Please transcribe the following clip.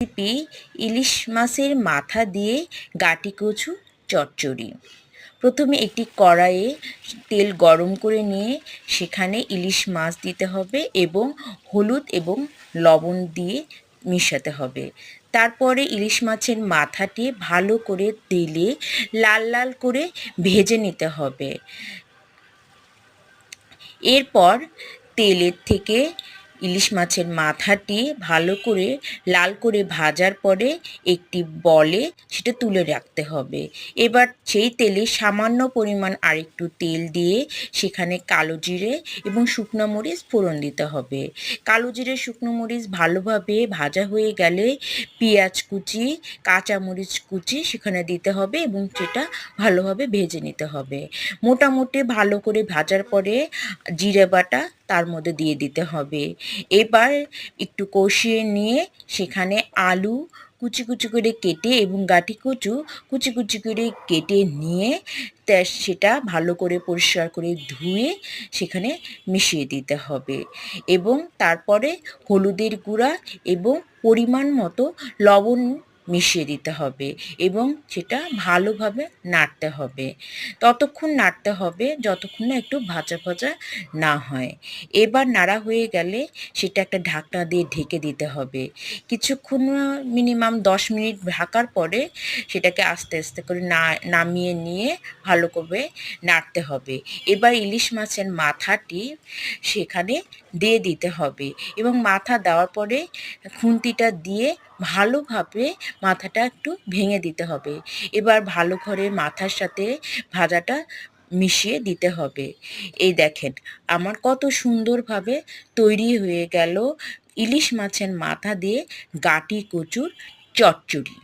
Recipe ইলিশ মাছের মাথা দিয়ে গাটি কচু চচ্চড়ি। প্রথমে একটি কড়াইয়ে তেল গরম করে নিয়ে সেখানে ইলিশ মাছ দিতে হবে এবং হলুদ এবং লবণ দিয়ে মিশাতে হবে। তারপরে ইলিশ মাছের মাথাটি ভালো করে তেলে লাল লাল করে ভেজে নিতে হবে। এরপর তেলের থেকে ইলিশ মাছের মাথাটি ভালো করে লাল করে ভাজার পরে একটি বলে সেটা তুলে রাখতে হবে। এবার সেই তেলে সামান্য পরিমাণ আরেকটু তেল দিয়ে সেখানে কালো জিরে এবং শুকনো মরিচ ফোড়ন দিতে হবে। কালো জিরে শুকনো মরিচ ভালোভাবে ভাজা হয়ে গেলে পেঁয়াজ কুচি, কাঁচামরিচ কুচি সেখানে দিতে হবে এবং সেটা ভালোভাবে ভেজে নিতে হবে। মোটামুটি ভালো করে ভাজার পরে জিরে বাটা তার মধ্যে দিয়ে দিতে হবে। এবার একটু কষিয়ে নিয়ে সেখানে আলু কুচি কুচি করে কেটে এবং গাটি কচু কুচি কুচি করে কেটে নিয়ে সেটা ভালো করে পরিষ্কার করে ধুয়ে সেখানে মিশিয়ে দিতে হবে এবং তারপরে হলুদের গুঁড়া এবং পরিমাণ মতো লবণ মিশিয়ে দিতে হবে এবং সেটা ভালোভাবে নাড়তে হবে। ততক্ষণ নাড়তে হবে যতক্ষণ না একটু ভাজা ভাজা না হয়। এবার নাড়া হয়ে গেলে সেটা একটা ঢাকনা দিয়ে ঢেকে দিতে হবে। কিছুক্ষণ মিনিমাম 10 মিনিট ঢাকার পরে সেটাকে আস্তে আস্তে করে নামিয়ে নিয়ে ভালো করে নাড়তে হবে। এবার ইলিশ মাছের মাথাটি সেখানে দিয়ে দিতে হবে এবং মাথা দেওয়ার পরে খুন্তিটা দিয়ে ভালোভাবে মাথাটা একটু ভেঙে দিতে হবে। এবার ভালো করে মাথার সাথে ভাজাটা মিশিয়ে দিতে হবে। এই দেখেন আমার কত সুন্দরভাবে তৈরি হয়ে গেল ইলিশ মাছের মাথা দিয়ে গাটি কচুর চচ্চড়ি।